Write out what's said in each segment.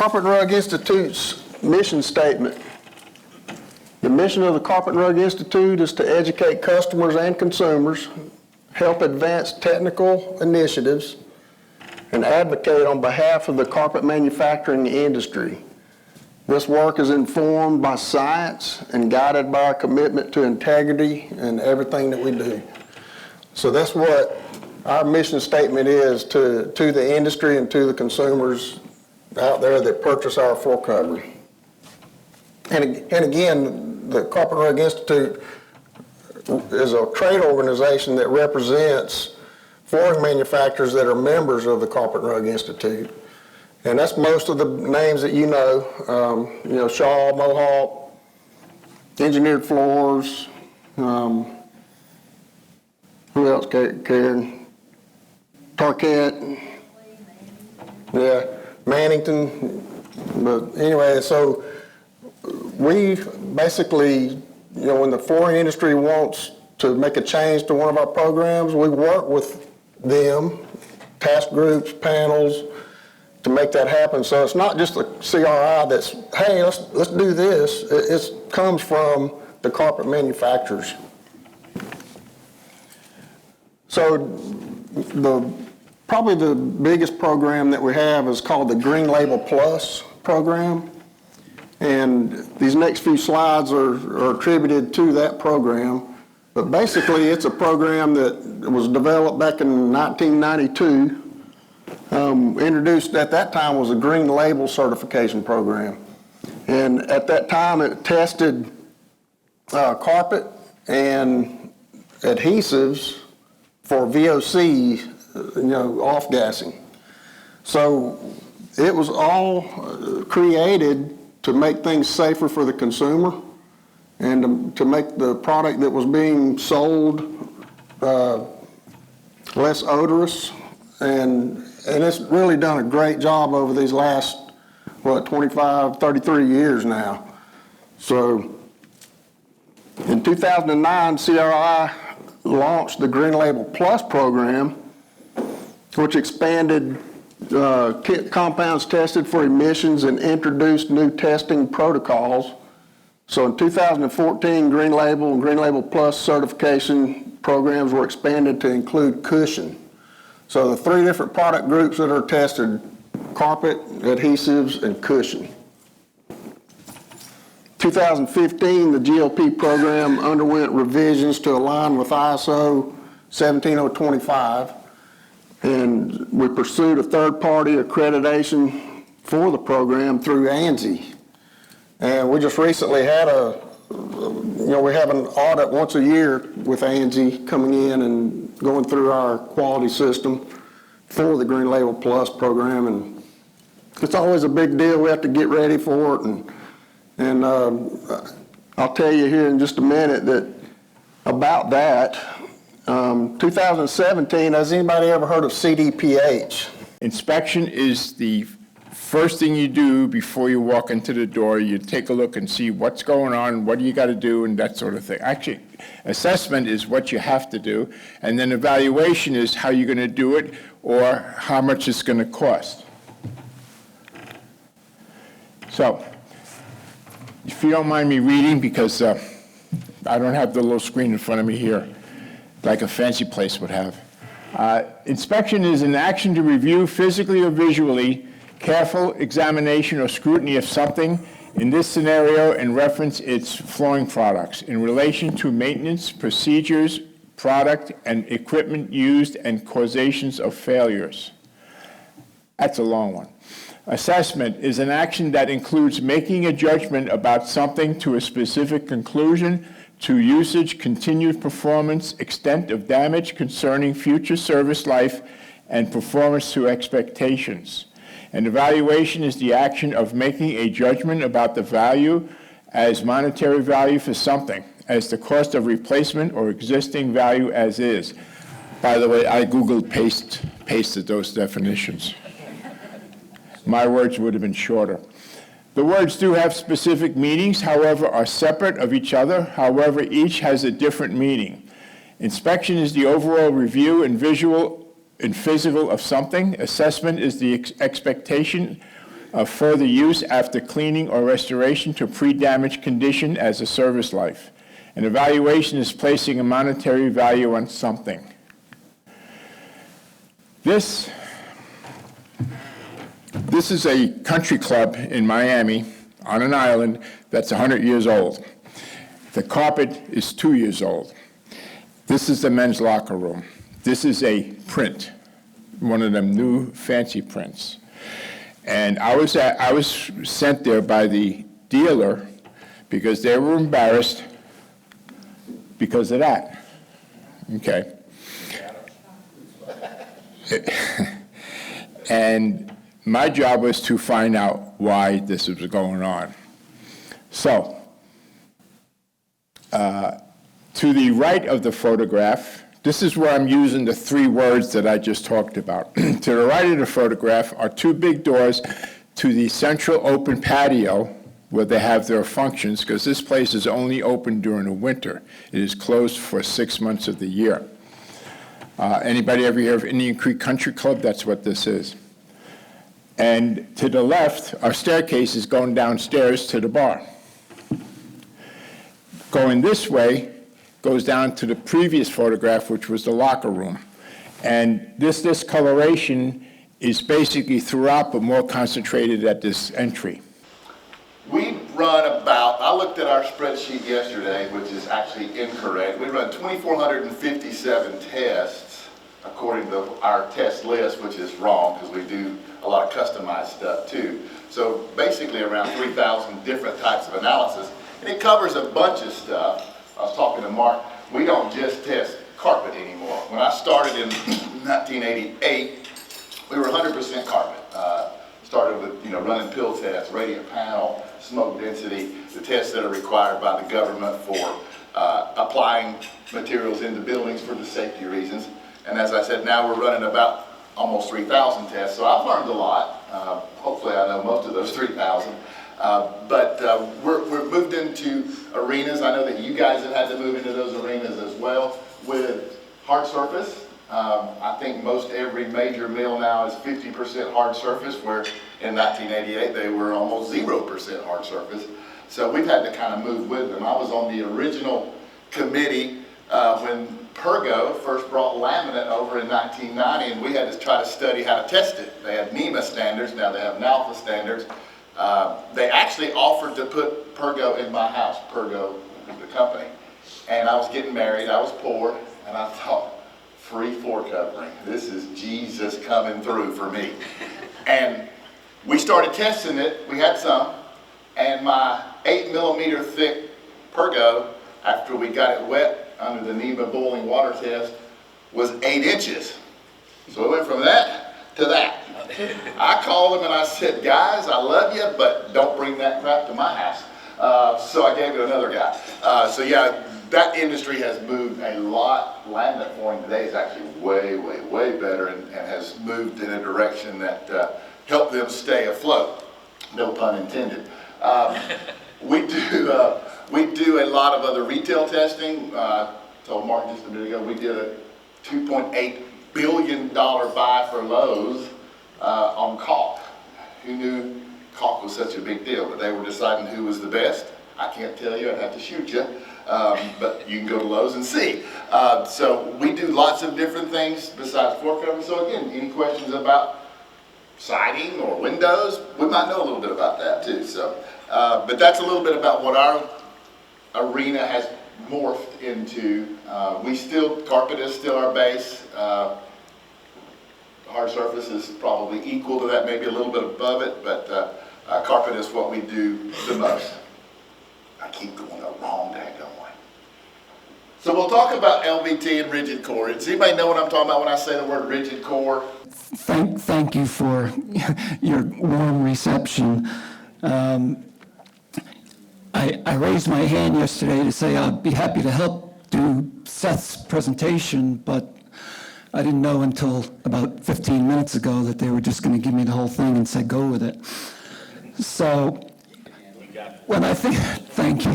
Carpet and Rug Institute's mission statement. The mission of the Carpet and Rug Institute is to educate customers and consumers, help advance technical initiatives, and advocate on behalf of the carpet manufacturing industry. This work is informed by science and guided by our commitment to integrity in everything that we do. So that's what our mission statement is to the industry and to the consumers out there that purchase our floor covering. And again, the Carpet and Rug Institute is a trade organization that represents flooring manufacturers that are members of the Carpet and Rug Institute. And that's most of the names that you know, Shaw, Mohawk, Engineered Floors, who else, Karen? Tarkett, yeah, Mannington. But anyway, so we basically, you know, when the flooring industry wants to make a change to one of our programs, we work with them, task groups, panels, to make that happen. So it's not just the CRI that's, hey, let's do this. It comes from the carpet manufacturers. So probably the biggest program that we have is called the Green Label Plus program. And these next few slides are attributed to that program. But basically, it's a program that was developed back in 1992. Introduced at that time was a Green Label certification program. And at that time, it tested carpet and adhesives for VOC, you know, off-gassing. So it was all created to make things safer for the consumer and to make the product that was being sold less odorous. And it's really done a great job over these last, 25, 33 years now. So in 2009, CRI launched the Green Label Plus program, which expanded compounds tested for emissions and introduced new testing protocols. So in 2014, Green Label and Green Label Plus certification programs were expanded to include cushion. So the three different product groups that are tested: carpet, adhesives, and cushion. 2015, the GLP program underwent revisions to align with ISO 17025. And we pursued a third-party accreditation for the program through ANSI. And we just recently had we have an audit once a year with ANSI coming in and going through our quality system for the Green Label Plus program. And it's always a big deal. We have to get ready for it. And I'll tell you here in just a minute about that. 2017, has anybody ever heard of CDPH? Inspection is the first thing you do before you walk into the door. You take a look and see what's going on, what do you got to do, and that sort of thing. Actually, assessment is what you have to do, and then evaluation is how you're going to do it or how much it's going to cost. So, if you don't mind me reading, because I don't have the little screen in front of me here, like a fancy place would have. Inspection is an action to review physically or visually, careful examination or scrutiny of something, in this scenario in reference its flooring products, in relation to maintenance, procedures, product, and equipment used, and causations of failures. That's a long one. Assessment is an action that includes making a judgment about something to a specific conclusion, to usage, continued performance, extent of damage concerning future service life, and performance to expectations. An evaluation is the action of making a judgment about the value as monetary value for something, as the cost of replacement or existing value as is. By the way, I Googled pasted those definitions. My words would have been shorter. The words do have specific meanings, however, are separate of each other. However, each has a different meaning. Inspection is the overall review and visual and physical of something. Assessment is the expectation of further use after cleaning or restoration to pre-damaged condition as a service life. An evaluation is placing a monetary value on something. This is a country club in Miami on an island that's 100 years old. The carpet is 2 years old. This is the men's locker room. This is a print, one of them new fancy prints. And I was sent there by the dealer because they were embarrassed because of that. Okay. And my job was to find out why this was going on. So, to the right of the photograph, this is where I'm using the 3 words that I just talked about. To the right of the photograph are 2 big doors to the central open patio where they have their functions, because this place is only open during the winter. It is closed for 6 months of the year. Anybody ever hear of Indian Creek Country Club? That's what this is. And to the left are staircases going downstairs to the bar. Going this way goes down to the previous photograph, which was the locker room. And this discoloration is basically throughout, but more concentrated at this entry. We run about, I looked at our spreadsheet yesterday, which is actually incorrect. We run 2,457 tests according to our test list, which is wrong because we do a lot of customized stuff too. So basically around 3,000 different types of analysis. And it covers a bunch of stuff. I was talking to Mark, we don't just test carpet anymore. When I started in 1988, we were 100% carpet. Started with running pill tests, radiant panel, smoke density, the tests that are required by the government for applying materials into buildings for the safety reasons. And as I said, now we're running about almost 3,000 tests. So I've learned a lot. Hopefully I know most of those 3,000. But we're moved into arenas. I know that you guys have had to move into those arenas as well with hard surface. I think most every major mill now is 50% hard surface, where in 1988 they were almost 0% hard surface. So we've had to kind of move with them. I was on the original committee when Pergo first brought laminate over in 1990, and we had to try to study how to test it. They had NEMA standards, now they have NALFA standards. They actually offered to put Pergo in my house. Pergo is the company. And I was getting married, I was poor, and I thought, free floor covering. This is Jesus coming through for me. And we started testing it, we had some, and my 8mm thick Pergo, after we got it wet under the NEMA boiling water test, was 8 inches. So it went from that to that. I called them and I said, guys, I love you, but don't bring that crap to my house. So I gave it another guy. So yeah, that industry has moved a lot. Laminate flooring today is actually way, way, way better and has moved in a direction that helped them stay afloat. No pun intended. We do a lot of other retail testing. Told Mark just a minute ago, we did a $2.8 billion buy for Lowe's on caulk. Who knew caulk was such a big deal? But they were deciding who was the best. I can't tell you, I'd have to shoot you. But you can go to Lowe's and see. So we do lots of different things besides floor covering. So again, any questions about siding or windows, we might know a little bit about that too. So, but that's a little bit about what our arena has morphed into. Carpet is still our base. Hard surface is probably equal to that, maybe a little bit above it, but carpet is what we do the most. I keep going the wrong daggone way. So we'll talk about LVT and rigid core. Does anybody know what I'm talking about when I say the word rigid core? Thank you for your warm reception. I raised my hand yesterday to say I'd be happy to help do Seth's presentation, but I didn't know until about 15 minutes ago that they were just going to give me the whole thing and say go with it. So when I think, thank you.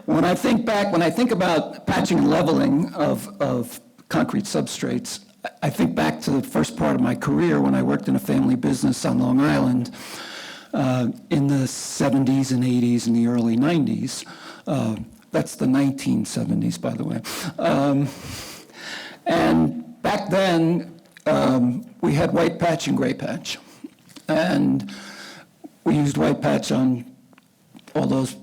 When I think about patching and leveling of concrete substrates, I think back to the first part of my career when I worked in a family business on Long Island in the 70s and 80s and the early 90s. That's the 1970s, by the way. And back then, we had white patch and gray patch. And we used white patch on all those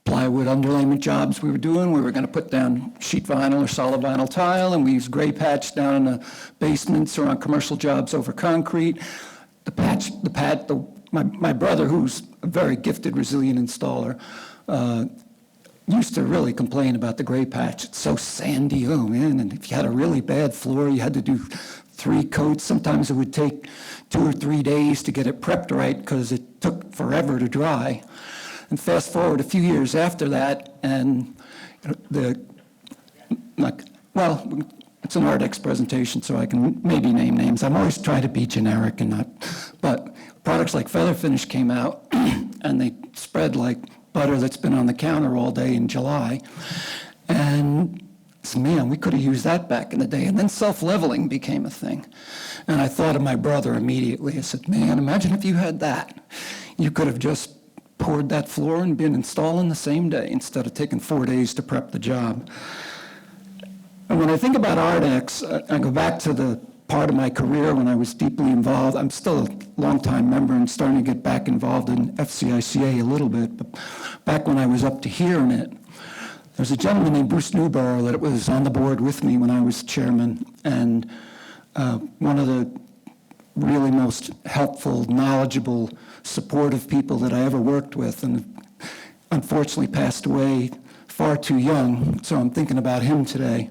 plywood underlayment jobs we were doing. We were going to put down sheet vinyl or solid vinyl tile, and we used gray patch down in the basements or on commercial jobs over concrete. My brother, who's a very gifted, resilient installer, used to really complain about the gray patch. It's so sandy, oh man, and if you had a really bad floor, you had to do 3 coats. Sometimes it would take 2 or 3 days to get it prepped right because it took forever to dry. And fast forward a few years after that, and it's an Ardex presentation, so I can maybe name names. I'm always trying to be generic and not, but products like Feather Finish came out, and they spread like butter that's been on the counter all day in July. And so, man, we could have used that back in the day. And then self-leveling became a thing. And I thought of my brother immediately. I said, man, imagine if you had that. You could have just poured that floor and been installing the same day instead of taking 4 days to prep the job. And when I think about Ardex, I go back to the part of my career when I was deeply involved. I'm still a longtime member and starting to get back involved in FCICA a little bit. But back when I was up to here in it, there's a gentleman named Bruce Newborough that was on the board with me when I was chairman. And one of the really most helpful, knowledgeable, supportive people that I ever worked with, and unfortunately passed away far too young, so I'm thinking about him today.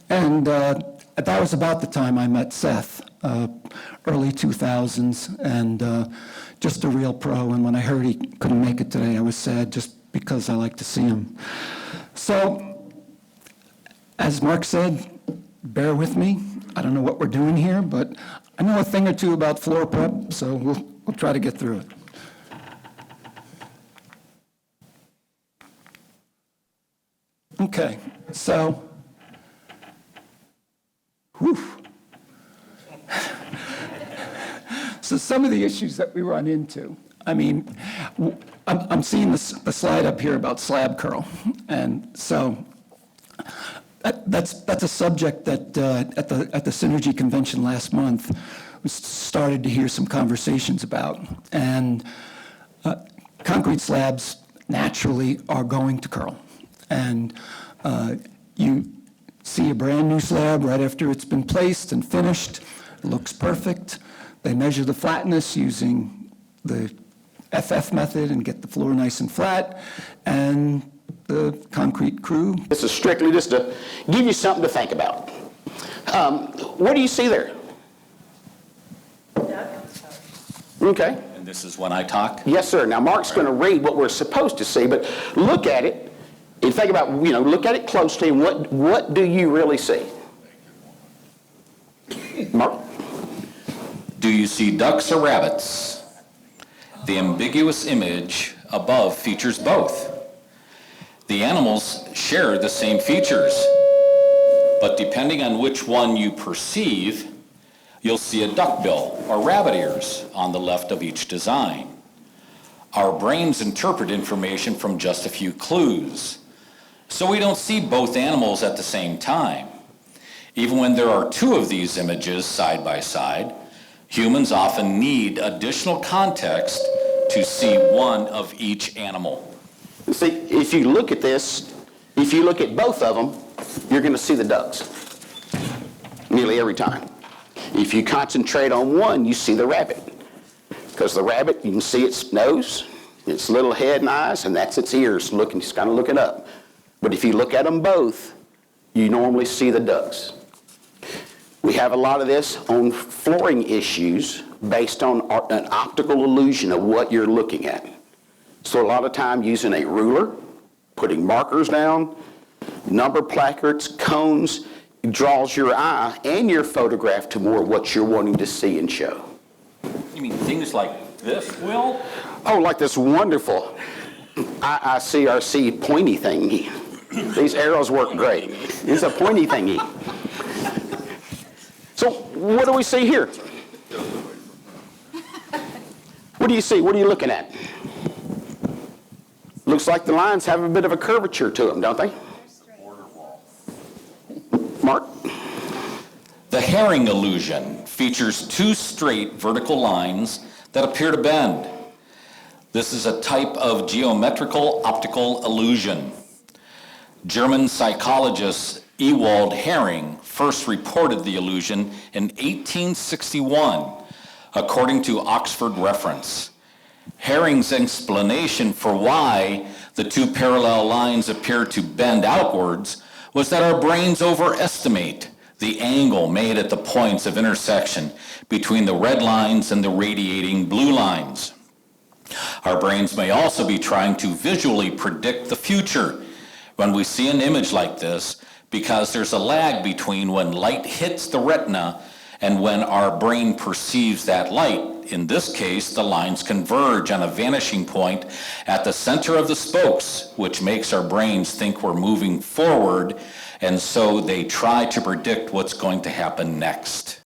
And that was about the time I met Seth, early 2000s, and just a real pro. And when I heard he couldn't make it today, I was sad just because I like to see him. So, as Mark said, bear with me. I don't know what we're doing here, but I know a thing or two about floor prep, so we'll try to get through it. Okay, so, so some of the issues that we run into, I mean, I'm seeing the slide up here about slab curl, and so that's a subject that at the Synergy convention last month we started to hear some conversations about, and concrete slabs naturally are going to curl, and you see a brand new slab right after it's been placed and finished. It looks perfect. They measure the flatness using the FF method and get the floor nice and flat, and the concrete crew. This is strictly just to give you something to think about. What do you see there? Okay. And this is when I talk? Yes, sir. Now, Mark's going to read what we're supposed to see, but look at it and think about, look at it closely, and what do you really see? Mark? Do you see ducks or rabbits? The ambiguous image above features both. The animals share the same features, but depending on which one you perceive, you'll see a duckbill or rabbit ears on the left of each design. Our brains interpret information from just a few clues, so we don't see both animals at the same time. Even when there are 2 of these images side by side, humans often need additional context to see one of each animal. See, if you look at this, if you look at both of them, you're going to see the ducks nearly every time. If you concentrate on one, you see the rabbit. Because the rabbit, you can see its nose, its little head and eyes, and that's its ears, it's kind of looking up. But if you look at them both, you normally see the ducks. We have a lot of this on flooring issues based on an optical illusion of what you're looking at. So a lot of time using a ruler, putting markers down, number placards, cones, draws your eye and your photograph to more what you're wanting to see and show. You mean things like this, Will? Oh, like this wonderful IICRC pointy thingy. These arrows work great. It's a pointy thingy. what do we see here? What do you see? What are you looking at? Looks like the lines have a bit of a curvature to them, don't they? Mark? The herring illusion features two straight vertical lines that appear to bend. This is a type of geometrical optical illusion. German psychologist Ewald Hering first reported the illusion in 1861, according to Oxford Reference. Hering's explanation for why the two parallel lines appear to bend outwards was that our brains overestimate the angle made at the points of intersection between the red lines and the radiating blue lines. Our brains may also be trying to visually predict the future when we see an image like this, because there's a lag between when light hits the retina and when our brain perceives that light. In this case, the lines converge on a vanishing point at the center of the spokes, which makes our brains think we're moving forward, and so they try to predict what's going to happen next.